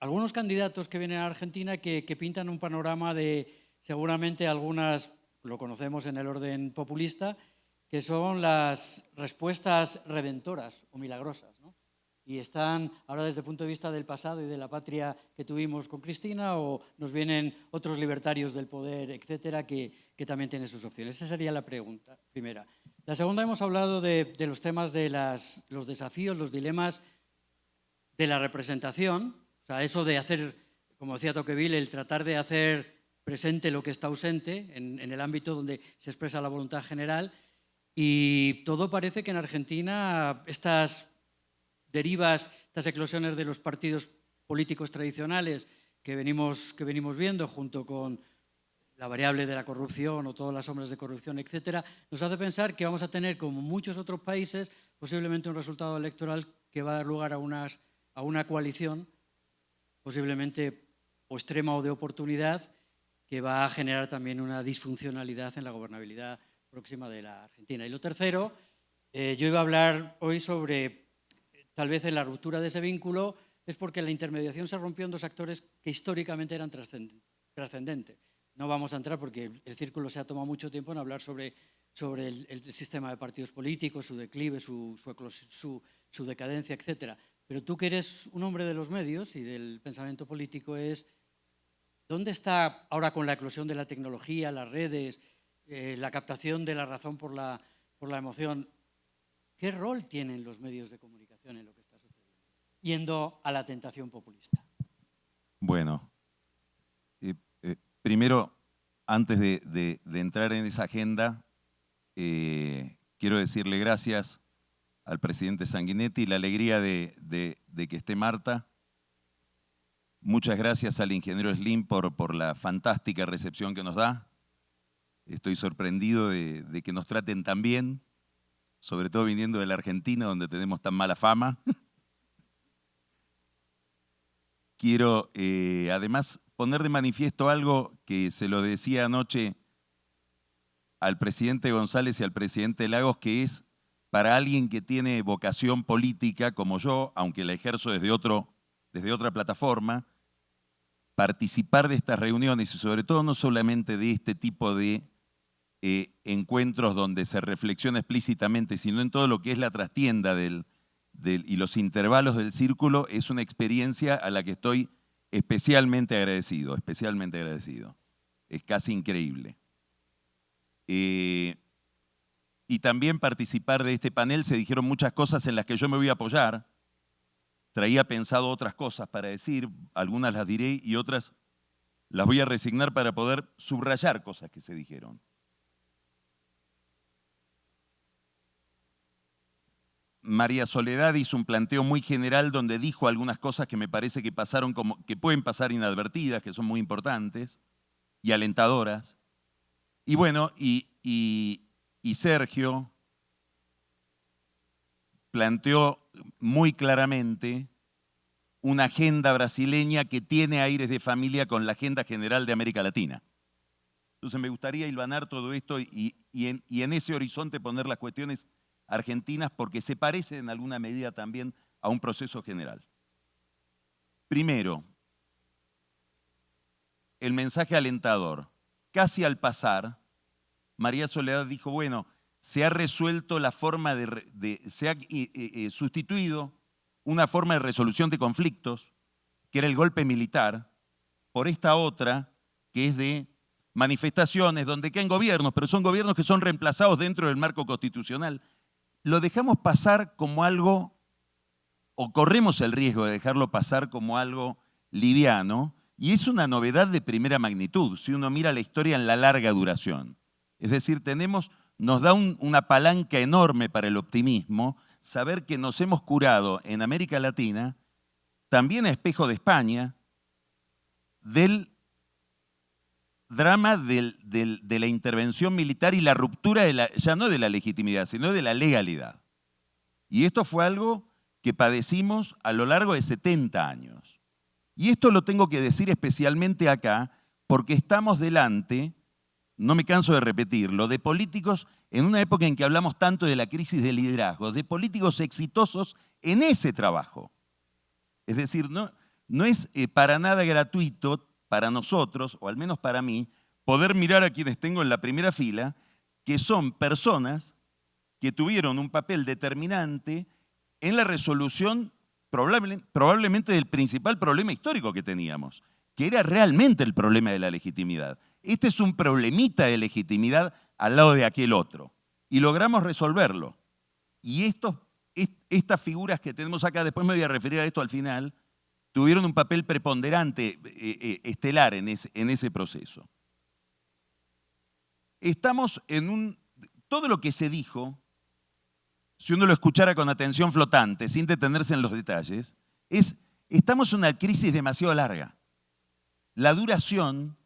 algunos candidatos que vienen a Argentina que pintan un panorama de seguramente algunas, lo conocemos en el orden populista, que son las respuestas redentoras o milagrosas, ¿no? Y están ahora desde el punto de vista del pasado y de la patria que tuvimos con Cristina, o nos vienen otros libertarios del poder, etcétera, que también tienen sus opciones. Esa sería la pregunta primera. La segunda, hemos hablado de los temas de los desafíos, los dilemas de la representación, o sea, eso de hacer, como decía Tocqueville, el tratar de hacer presente lo que está ausente en el ámbito donde se expresa la voluntad general. Y todo parece que en Argentina estas derivas, estas eclosiones de los partidos políticos tradicionales que venimos viendo, junto con la variable de la corrupción o todas las sombras de corrupción, etcétera, nos hace pensar que vamos a tener, como muchos otros países, posiblemente un resultado electoral que va a dar lugar a una coalición, posiblemente o extrema o de oportunidad, que va a generar también una disfuncionalidad en la gobernabilidad próxima de la Argentina. Y lo tercero, yo iba a hablar hoy sobre, tal vez en la ruptura de ese vínculo, es porque la intermediación se rompió en dos actores que históricamente eran trascendentes. No vamos a entrar, porque el círculo se ha tomado mucho tiempo en hablar sobre el sistema de partidos políticos, su declive, su decadencia, etcétera. Pero tú, que eres un hombre de los medios y del pensamiento político, ¿dónde está ahora, con la eclosión de la tecnología, las redes, la captación de la razón por la emoción? ¿Qué rol tienen los medios de comunicación en lo que está sucediendo, yendo a la tentación populista?
Bueno, primero, antes de entrar en esa agenda, quiero decirle gracias al presidente Sanguinetti, la alegría de que esté Marta. Muchas gracias al ingeniero Slim por la fantástica recepción que nos da. Estoy sorprendido de que nos traten tan bien, sobre todo viniendo de la Argentina, donde tenemos tan mala fama. Quiero además poner de manifiesto algo que se lo decía anoche al presidente González y al presidente Lagos, que es, para alguien que tiene vocación política como yo, aunque la ejerzo desde otra plataforma, participar de estas reuniones y sobre todo no solamente de este tipo de encuentros donde se reflexiona explícitamente, sino en todo lo que es la trastienda y los intervalos del círculo, es una experiencia a la que estoy especialmente agradecido, especialmente agradecido. Es casi increíble. Y también participar de este panel, se dijeron muchas cosas en las que yo me voy a apoyar. Traía pensado otras cosas para decir, algunas las diré y otras las voy a resignar para poder subrayar cosas que se dijeron. María Soledad hizo un planteo muy general donde dijo algunas cosas que me parece que pasaron que pueden pasar inadvertidas, que son muy importantes y alentadoras. Y bueno, y Sergio planteó muy claramente una agenda brasileña que tiene aires de familia con la agenda general de América Latina. Entonces me gustaría hilvanar todo esto y en ese horizonte poner las cuestiones argentinas, porque se parecen en alguna medida también a un proceso general. Primero, el mensaje alentador. Casi al pasar, María Soledad dijo, bueno, se ha resuelto la forma se ha sustituido una forma de resolución de conflictos, que era el golpe militar, por esta otra, que es de manifestaciones donde caen gobiernos, pero son gobiernos que son reemplazados dentro del marco constitucional. Lo dejamos pasar como algo, o corremos el riesgo de dejarlo pasar como algo liviano, y es una novedad de primera magnitud, si uno mira la historia en la larga duración. Es decir, nos da una palanca enorme para el optimismo, saber que nos hemos curado en América Latina, también a espejo de España, del drama de la intervención militar y la ruptura, ya no de la legitimidad, sino de la legalidad. Y esto fue algo que padecimos a lo largo de 70 años. Y esto lo tengo que decir especialmente acá, porque estamos delante, no me canso de repetirlo, de políticos en una época en que hablamos tanto de la crisis de liderazgo, de políticos exitosos en ese trabajo. Es decir, no es para nada gratuito para nosotros, o al menos para mí, poder mirar a quienes tengo en la primera fila, que son personas que tuvieron un papel determinante en la resolución probablemente del principal problema histórico que teníamos, que era realmente el problema de la legitimidad. Este es un problemita de legitimidad al lado de aquel otro. Y logramos resolverlo. Y estas figuras que tenemos acá, después me voy a referir a esto al final, tuvieron un papel preponderante, estelar en ese proceso. Estamos en todo lo que se dijo, si uno lo escuchara con atención flotante, sin detenerse en los detalles, estamos en una crisis demasiado larga. La duración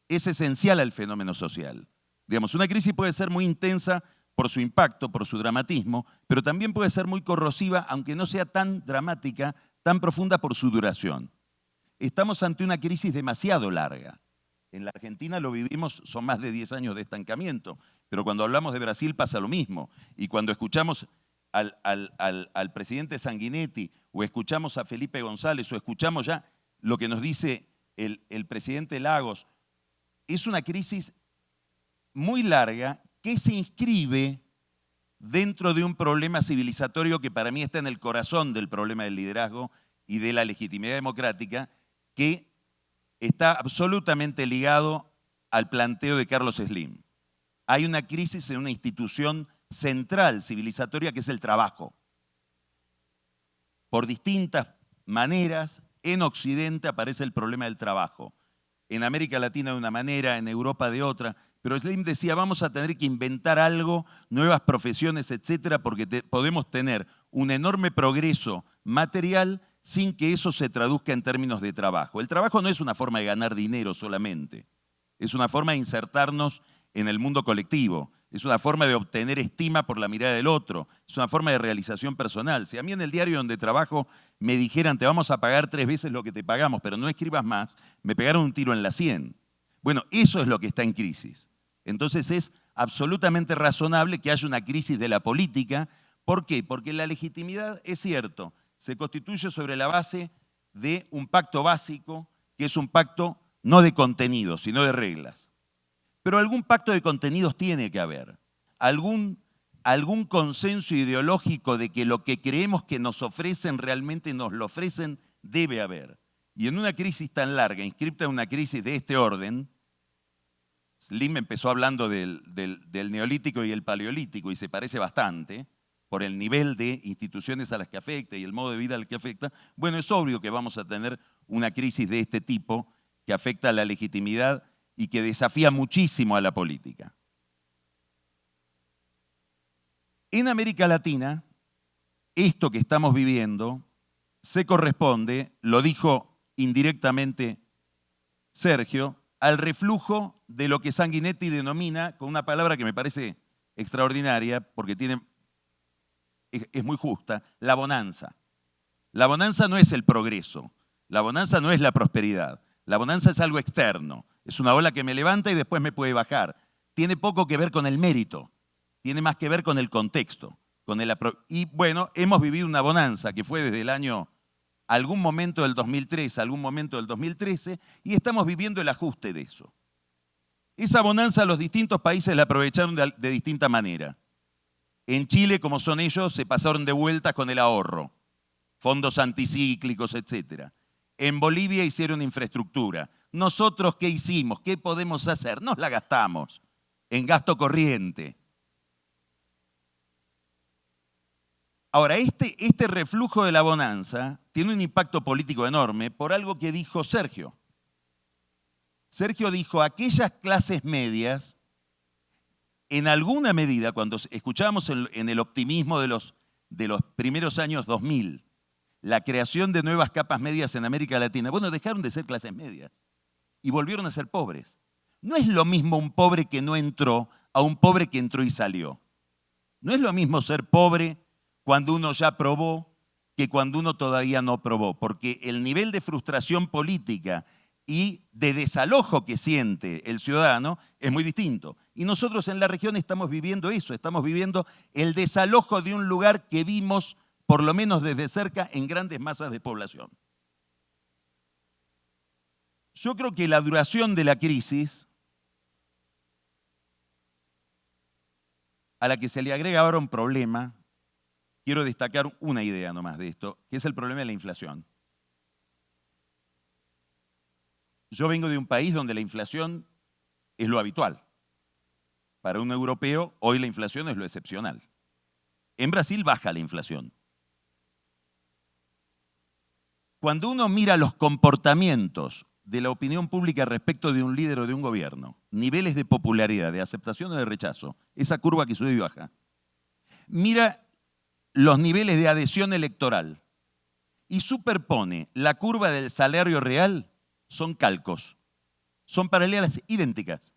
es esencial al fenómeno social. Digamos, una crisis puede ser muy intensa por su impacto, por su dramatismo, pero también puede ser muy corrosiva, aunque no sea tan dramática, tan profunda por su duración. Estamos ante una crisis demasiado larga. En la Argentina lo vivimos, son más de 10 años de estancamiento, pero cuando hablamos de Brasil pasa lo mismo. Y cuando escuchamos al presidente Sanguinetti, o escuchamos a Felipe González, o escuchamos ya lo que nos dice el presidente Lagos, es una crisis muy larga que se inscribe dentro de un problema civilizatorio que para mí está en el corazón del problema del liderazgo y de la legitimidad democrática, que está absolutamente ligado al planteo de Carlos Slim. Hay una crisis en una institución central civilizatoria que es el trabajo. Por distintas maneras, en Occidente aparece el problema del trabajo. En América Latina de una manera, en Europa de otra. Pero Slim decía, vamos a tener que inventar algo, nuevas profesiones, etcétera, porque podemos tener un enorme progreso material sin que eso se traduzca en términos de trabajo. El trabajo no es una forma de ganar dinero solamente, es una forma de insertarnos en el mundo colectivo, es una forma de obtener estima por la mirada del otro, es una forma de realización personal. Si a mí en el diario donde trabajo me dijeran, te vamos a pagar 3 veces lo que te pagamos, pero no escribas más, me pegaron un tiro en la sien. Bueno, eso es lo que está en crisis. Entonces es absolutamente razonable que haya una crisis de la política. ¿Por qué? Porque la legitimidad, es cierto, se constituye sobre la base de un pacto básico, que es un pacto no de contenidos, sino de reglas. Pero algún pacto de contenidos tiene que haber. Algún consenso ideológico de que lo que creemos que nos ofrecen realmente nos lo ofrecen, debe haber. Y en una crisis tan larga, inscripta en una crisis de este orden, Slim empezó hablando del neolítico y el paleolítico y se parece bastante por el nivel de instituciones a las que afecta y el modo de vida al que afecta. Bueno, es obvio que vamos a tener una crisis de este tipo que afecta a la legitimidad y que desafía muchísimo a la política. En América Latina, esto que estamos viviendo se corresponde, lo dijo indirectamente Sergio, al reflujo de lo que Sanguinetti denomina, con una palabra que me parece extraordinaria, porque es muy justa, la bonanza. La bonanza no es el progreso, la bonanza no es la prosperidad, la bonanza es algo externo, es una ola que me levanta y después me puede bajar. Tiene poco que ver con el mérito, tiene más que ver con el contexto. Y bueno, hemos vivido una bonanza que fue desde el año, algún momento del 2003, algún momento del 2013, y estamos viviendo el ajuste de eso. Esa bonanza los distintos países la aprovecharon de distinta manera. En Chile, como son ellos, se pasaron de vuelta con el ahorro, fondos anticíclicos, etc. En Bolivia hicieron infraestructura. Nosotros, ¿qué hicimos? ¿Qué podemos hacer? Nos la gastamos en gasto corriente. Ahora, este reflujo de la bonanza tiene un impacto político enorme por algo que dijo Sergio. Sergio dijo, aquellas clases medias, en alguna medida, cuando escuchábamos en el optimismo de los primeros años 2000, la creación de nuevas capas medias en América Latina, bueno, dejaron de ser clases medias y volvieron a ser pobres. No es lo mismo un pobre que no entró a un pobre que entró y salió. No es lo mismo ser pobre cuando uno ya probó que cuando uno todavía no probó, porque el nivel de frustración política y de desalojo que siente el ciudadano es muy distinto. Y nosotros en la región estamos viviendo eso, estamos viviendo el desalojo de un lugar que vimos, por lo menos desde cerca, en grandes masas de población. Yo creo que la duración de la crisis, a la que se le agrega ahora un problema, quiero destacar una idea nomás de esto, que es el problema de la inflación. Yo vengo de un país donde la inflación es lo habitual. Para un europeo, hoy la inflación es lo excepcional. En Brasil baja la inflación. Cuando uno mira los comportamientos de la opinión pública respecto de un líder o de un gobierno, niveles de popularidad, de aceptación o de rechazo, esa curva que sube y baja, mira los niveles de adhesión electoral y superpone la curva del salario real, son calcos, son paralelas idénticas.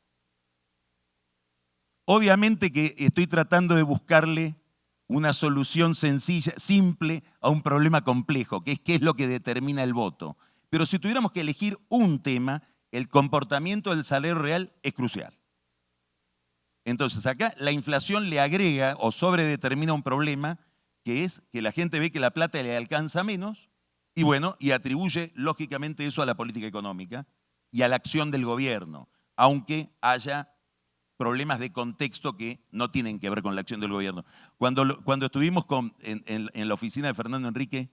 Obviamente que estoy tratando de buscarle una solución sencilla, simple, a un problema complejo, que es qué es lo que determina el voto. Pero si tuviéramos que elegir un tema, el comportamiento del salario real es crucial. Entonces acá la inflación le agrega o sobredetermina un problema, que es que la gente ve que la plata le alcanza menos y bueno, y atribuye lógicamente eso a la política económica y a la acción del gobierno, aunque haya problemas de contexto que no tienen que ver con la acción del gobierno. Cuando estuvimos en la oficina de Fernando Henrique,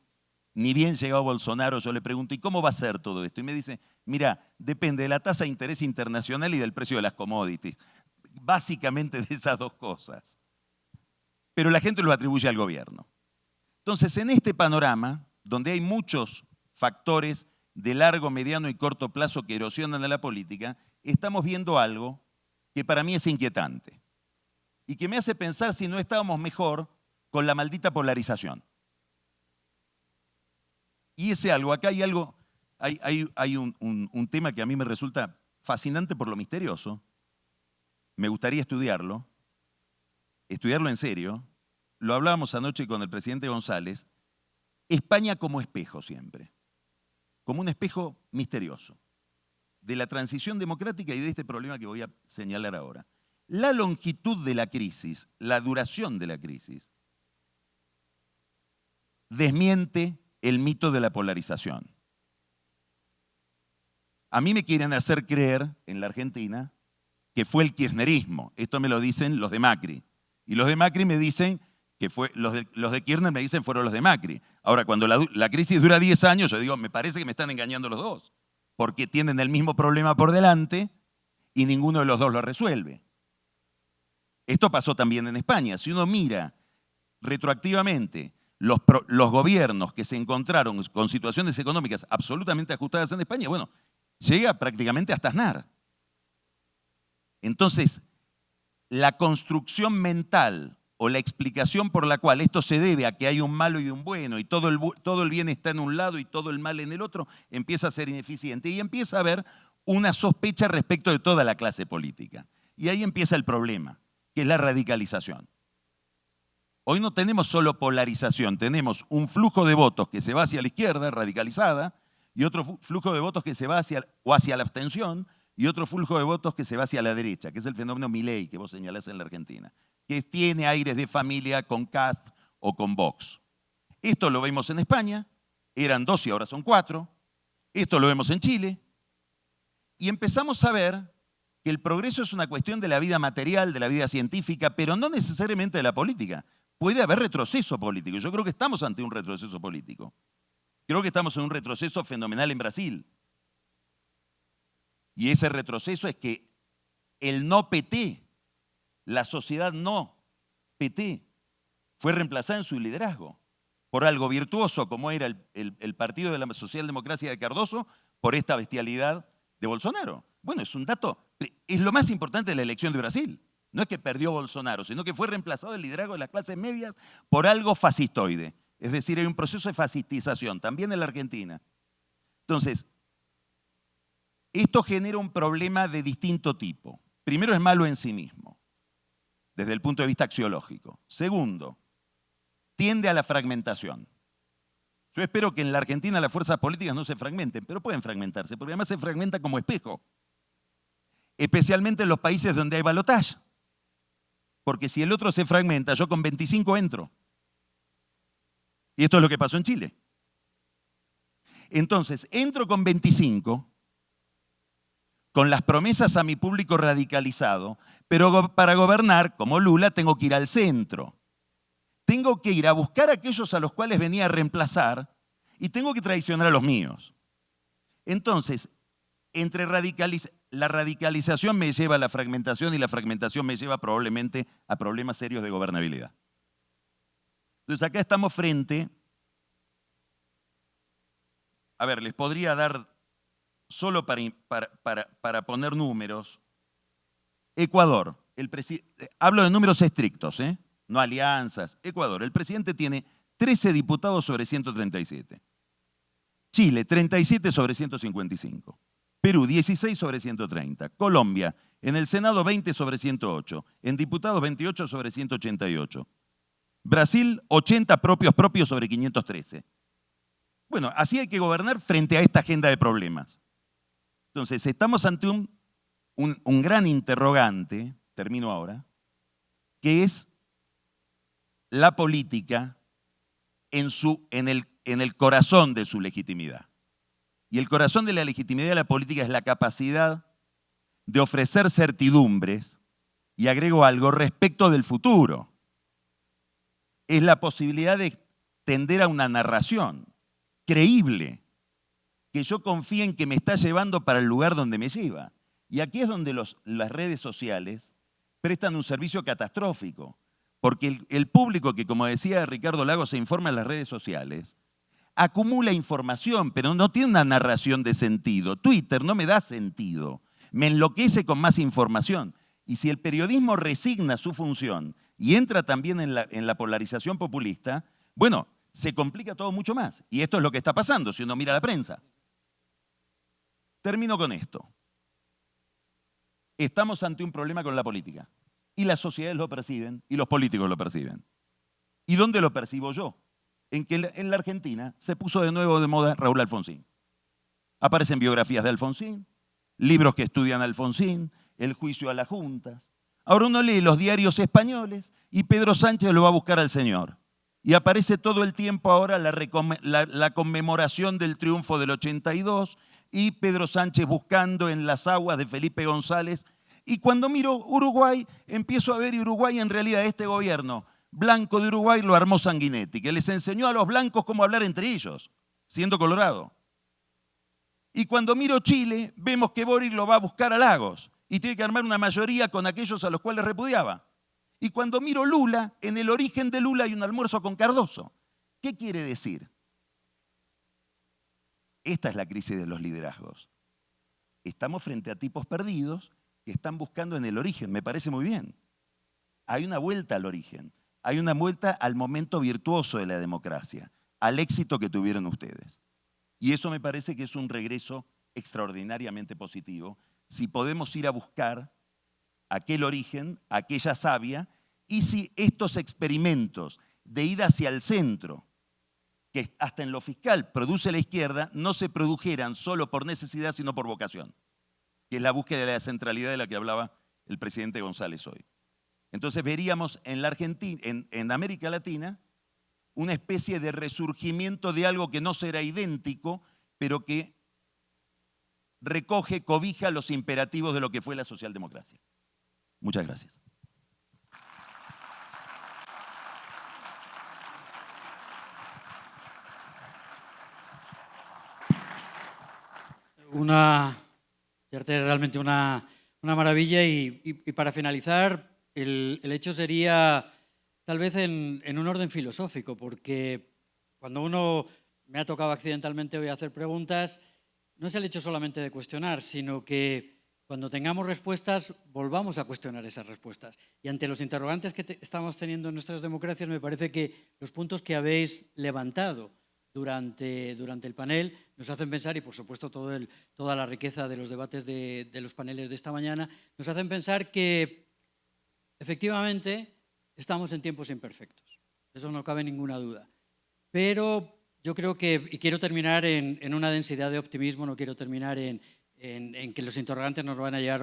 ni bien llegado Bolsonaro, yo le pregunto, ¿y cómo va a ser todo esto? Y me dice, mira, depende de la tasa de interés internacional y del precio de las commodities. Básicamente de esas dos cosas. Pero la gente lo atribuye al gobierno. Entonces, en este panorama, donde hay muchos factores de largo, mediano y corto plazo que erosionan a la política, estamos viendo algo que para mí es inquietante y que me hace pensar si no estábamos mejor con la maldita polarización. Y ese algo, acá hay algo, hay un tema que a mí me resulta fascinante por lo misterioso. Me gustaría estudiarlo en serio. Lo hablábamos anoche con el presidente González. España como espejo siempre, como un espejo misterioso de la transición democrática y de este problema que voy a señalar ahora. La longitud de la crisis, la duración de la crisis, desmiente el mito de la polarización. A mí me quieren hacer creer en la Argentina que fue el kirchnerismo. Esto me lo dicen los de Macri. Y los de Macri me dicen que fue, los de Kirchner me dicen fueron los de Macri. Ahora, cuando la crisis dura 10 años, yo digo, me parece que me están engañando los dos, porque tienen el mismo problema por delante y ninguno de los dos lo resuelve. Esto pasó también en España. Si uno mira retroactivamente los gobiernos que se encontraron con situaciones económicas absolutamente ajustadas en España, bueno, llega prácticamente hasta Aznar. Entonces, la construcción mental o la explicación por la cual esto se debe a que hay un malo y un bueno y todo el bien está en un lado y todo el mal en el otro, empieza a ser ineficiente y empieza a haber una sospecha respecto de toda la clase política. Y ahí empieza el problema, que es la radicalización. Hoy no tenemos solo polarización, tenemos un flujo de votos que se va hacia la izquierda, radicalizada, y otro flujo de votos que se va hacia la abstención, y otro flujo de votos que se va hacia la derecha, que es el fenómeno Milei que vos señalás en la Argentina, que tiene aires de familia con Cast o con Vox. Esto lo vemos en España, eran 2 y ahora son 4, esto lo vemos en Chile, y empezamos a ver que el progreso es una cuestión de la vida material, de la vida científica, pero no necesariamente de la política. Puede haber retroceso político. Yo creo que estamos ante un retroceso político. Creo que estamos en un retroceso fenomenal en Brasil. Y ese retroceso es que el no PT, la sociedad no PT, fue reemplazada en su liderazgo por algo virtuoso como era el Partido de la Socialdemocracia de Cardoso, por esta bestialidad de Bolsonaro. Bueno, es un dato, es lo más importante de la elección de Brasil. No es que perdió Bolsonaro, sino que fue reemplazado el liderazgo de las clases medias por algo fascistoide. Es decir, hay un proceso de fascistización, también en la Argentina. Entonces, esto genera un problema de distinto tipo. Primero, es malo en sí mismo, desde el punto de vista axiológico. Segundo, tiende a la fragmentación. Yo espero que en la Argentina las fuerzas políticas no se fragmenten, pero pueden fragmentarse, porque además se fragmenta como espejo. Especialmente en los países donde hay balotaje. Porque si el otro se fragmenta, yo con 25 entro. Y esto es lo que pasó en Chile. Entonces, entro con 25, con las promesas a mi público radicalizado, pero para gobernar, como Lula, tengo que ir al centro. Tengo que ir a buscar a aquellos a los cuales venía a reemplazar y tengo que traicionar a los míos. Entonces, la radicalización me lleva a la fragmentación y la fragmentación me lleva probablemente a problemas serios de gobernabilidad. Entonces, acá estamos frente... A ver, les podría dar, solo para poner números, Ecuador, hablo de números estrictos, no alianzas. Ecuador, el presidente tiene 13 diputados sobre 137. Chile, 37 sobre 155. Perú, 16 sobre 130. Colombia, en el Senado, 20 sobre 108. En diputados, 28 sobre 188. Brasil, 80 propios sobre 513. Bueno, así hay que gobernar frente a esta agenda de problemas. Entonces, estamos ante un gran interrogante, termino ahora, que es la política en el corazón de su legitimidad. Y el corazón de la legitimidad de la política es la capacidad de ofrecer certidumbres, y agrego algo, respecto del futuro. Es la posibilidad de tender a una narración creíble, que yo confíe en que me está llevando para el lugar donde me lleva. Y aquí es donde las redes sociales prestan un servicio catastrófico, porque el público que, como decía Ricardo Lagos, se informa en las redes sociales, acumula información, pero no tiene una narración de sentido. Twitter no me da sentido, me enloquece con más información. Y si el periodismo resigna su función y entra también en la polarización populista, bueno, se complica todo mucho más. Y esto es lo que está pasando si uno mira la prensa. Termino con esto. Estamos ante un problema con la política. Y las sociedades lo perciben y los políticos lo perciben. ¿Y dónde lo percibo yo? En que en la Argentina se puso de nuevo de moda Raúl Alfonsín. Aparecen biografías de Alfonsín, libros que estudian a Alfonsín, el juicio a las juntas. Ahora uno lee los diarios españoles y Pedro Sánchez lo va a buscar al señor. Y aparece todo el tiempo ahora la conmemoración del triunfo del 82 y Pedro Sánchez buscando en las aguas de Felipe González. Y cuando miro Uruguay, empiezo a ver Uruguay en realidad este gobierno blanco de Uruguay lo armó Sanguinetti, que les enseñó a los blancos cómo hablar entre ellos, siendo colorado. Y cuando miro Chile, vemos que Boric lo va a buscar a Lagos y tiene que armar una mayoría con aquellos a los cuales repudiaba. Y cuando miro Lula, en el origen de Lula hay un almuerzo con Cardoso. ¿Qué quiere decir? Esta es la crisis de los liderazgos. Estamos frente a tipos perdidos que están buscando en el origen. Me parece muy bien. Hay una vuelta al origen. Hay una vuelta al momento virtuoso de la democracia, al éxito que tuvieron ustedes. Y eso me parece que es un regreso extraordinariamente positivo, si podemos ir a buscar aquel origen, aquella savia, y si estos experimentos de ida hacia el centro, que hasta en lo fiscal produce la izquierda, no se produjeran solo por necesidad, sino por vocación, que es la búsqueda de la centralidad de la que hablaba el presidente González hoy. Entonces veríamos en la Argentina, en América Latina, una especie de resurgimiento de algo que no será idéntico, pero que recoge, cobija los imperativos de lo que fue la socialdemocracia. Muchas gracias.
Realmente una maravilla y para finalizar, el hecho sería tal vez en un orden filosófico, porque cuando uno me ha tocado accidentalmente hoy hacer preguntas, no es el hecho solamente de cuestionar, sino que cuando tengamos respuestas, volvamos a cuestionar esas respuestas. Y ante los interrogantes que estamos teniendo en nuestras democracias, me parece que los puntos que habéis levantado durante el panel nos hacen pensar, y por supuesto toda la riqueza de los debates de los paneles de esta mañana, nos hacen pensar que efectivamente estamos en tiempos imperfectos. eso no cabe ninguna duda. Pero yo creo que, y quiero terminar en una densidad de optimismo, no quiero terminar en que los interrogantes nos van a llevar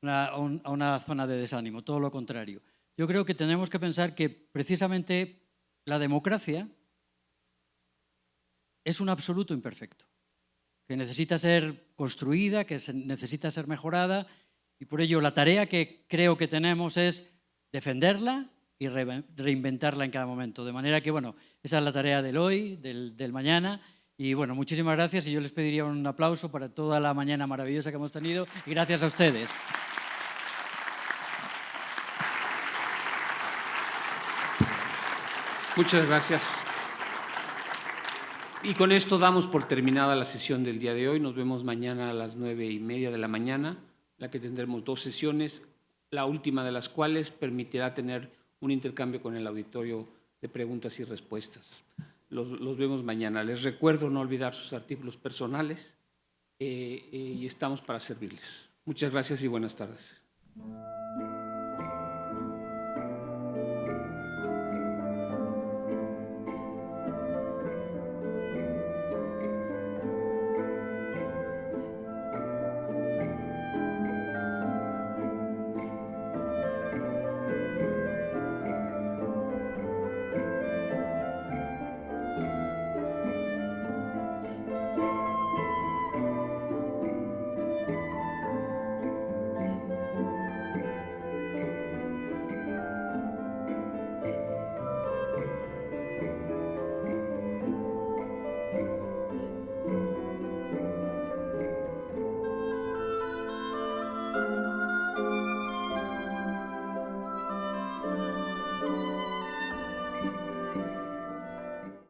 a una zona de desánimo, todo lo contrario. Yo creo que tenemos que pensar que precisamente la democracia es un absoluto imperfecto, que necesita ser construida, que necesita ser mejorada, y por ello la tarea que creo que tenemos es defenderla y reinventarla en cada momento. De manera que, bueno, esa es la tarea del hoy, del mañana. Y bueno, muchísimas gracias y yo les pediría un aplauso para toda la mañana maravillosa que hemos tenido y gracias a ustedes.
Muchas gracias. Y con esto damos por terminada la sesión del día de hoy. Nos vemos mañana a las 9:30 de la mañana, la que tendremos 2 sesiones, la última de las cuales permitirá tener un intercambio con el auditorio de preguntas y respuestas. Los vemos mañana. Les recuerdo no olvidar sus artículos personales y estamos para servirles. Muchas gracias y buenas tardes.